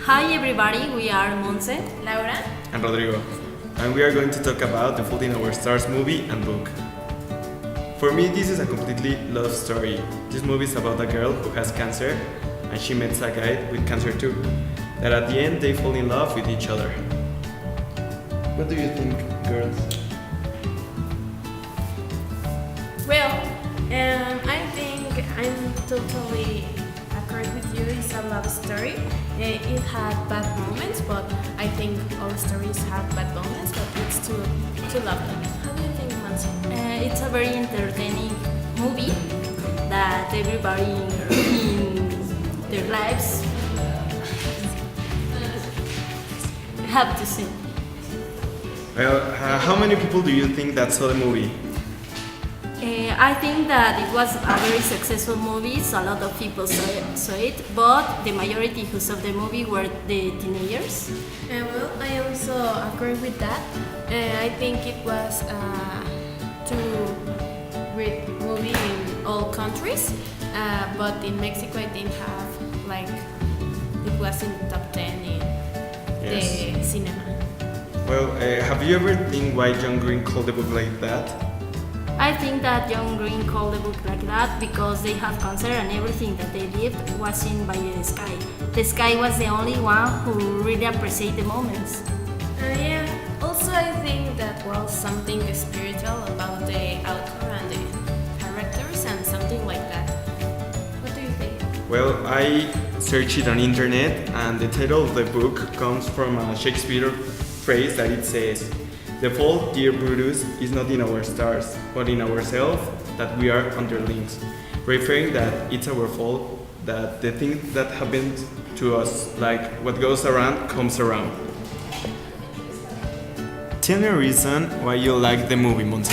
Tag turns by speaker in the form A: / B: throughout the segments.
A: Hi everybody, we are Monse,
B: Laura.
C: And Rodrigo, and we are going to talk about the Fault in Our Stars movie and book. For me, this is a completely love story. This movie is about a girl who has cancer, and she meets a guy with cancer too. That at the end they fall in love with each other. What do you think, girls?
B: Well, I think I'm totally agree with you. It's a love story. It had bad moments, but I think all stories have bad moments, but it's too lovely. How do you think, Monse?
A: It's a very entertaining movie that everybody in their lives have to see.
C: Well, how many people do you think that saw the movie?
A: I think that it was a very successful movie, so a lot of people saw it, but the majority who saw the movie were the teenagers.
B: Well, I also agree with that. I think it was too great movie in all countries, but in Mexico I didn't have like it was in top 10 in the cinema.
C: Well, have you ever think why John Green called the book like that?
A: I think that John Green called the book like that because they have cancer and everything that they lived was seen by the sky. The sky was the only one who really appreciated the moments.
B: Yeah. Also, I think that was something spiritual about the author and the characters and something like that. What do you think?
C: Well, I searched it on internet, and the title of the book comes from a Shakespeare phrase that it says, "The fault, dear Brutus, is not in our stars, but in ourselves, that we are underlings," referring that it's our fault, that the things that happen to us, like what goes around, comes around. Tell me a reason why you like the movie, Monse.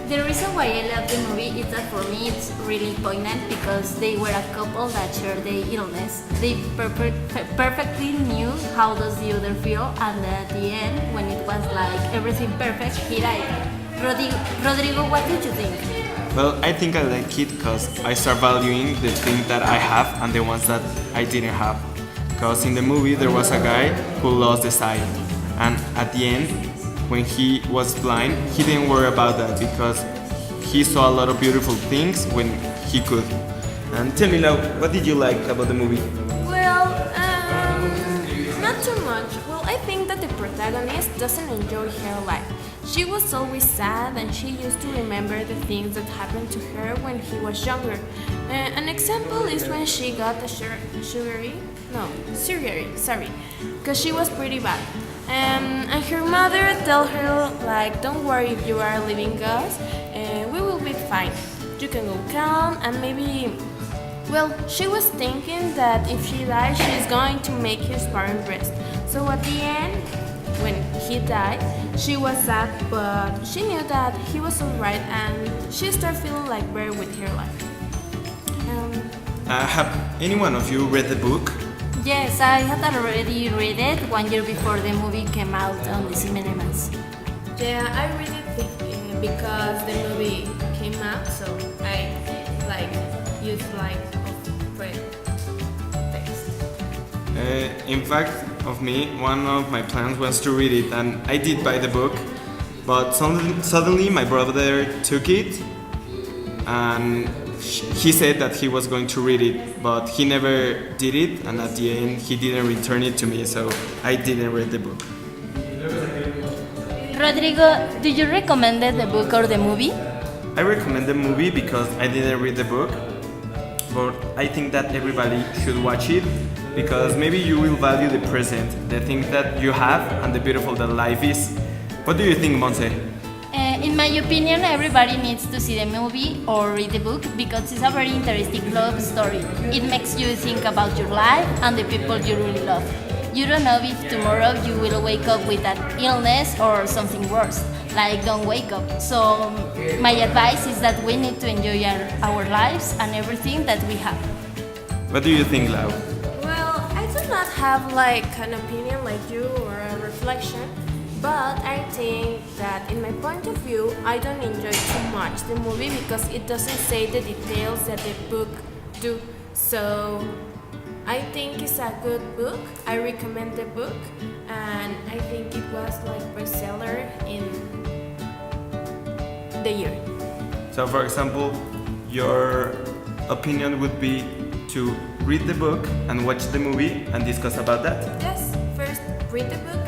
A: The reason why I love the movie is that for me it's really poignant because they were a couple that shared the illness. They perfectly knew how does the other feel, and at the end, when it was like everything perfect, he died. Rodrigo, what did you think?
C: Well, I think I like it because I start valuing the things that I have and the ones that I didn't have. Because in the movie there was a guy who lost the sight, and at the end, when he was blind, he didn't worry about that because he saw a lot of beautiful things when he could. And tell me now, what did you like about the movie?
B: Well, not too much. Well, I think that the protagonist doesn't enjoy her life. She was always sad and she used to remember the things that happened to her when he was younger. An example is when she got a surgery, because she was pretty bad. And her mother tell her like, don't worry if you are leaving us, we will be fine. You can go calm and maybe. Well, she was thinking that if she dies, she's going to make his parents rest. So at the end, when he died, she was sad, but she knew that he was alright, and she started feeling like better with her life.
C: Have any one of you read the book?
A: Yes, I had already read it 1 year before the movie came out on the cinemas.
B: Yeah, I read it because the movie came out, so I used read text.
C: In fact, of me, one of my plans was to read it, and I did buy the book, but suddenly my brother took it, and he said that he was going to read it, but he never did it, and at the end he didn't return it to me, so I didn't read the book.
A: Rodrigo, do you recommend the book or the movie?
C: I recommend the movie because I didn't read the book, but I think that everybody should watch it because maybe you will value the present, the things that you have, and the beautiful that life is. What do you think, Monse?
A: In my opinion, everybody needs to see the movie or read the book because it's a very interesting love story. It makes you think about your life and the people you really love. You don't know if tomorrow you will wake up with that illness or something worse, like don't wake up. So my advice is that we need to enjoy our lives and everything that we have.
C: What do you think, Lau?
B: Well, I do not have like an opinion like you or a reflection, but I think that in my point of view, I don't enjoy too much the movie because it doesn't say the details that the book do. So I think it's a good book. I recommend the book, and I think it was like bestseller in the year.
C: So, for example, your opinion would be to read the book and watch the movie and discuss about that?
B: Yes, first read the book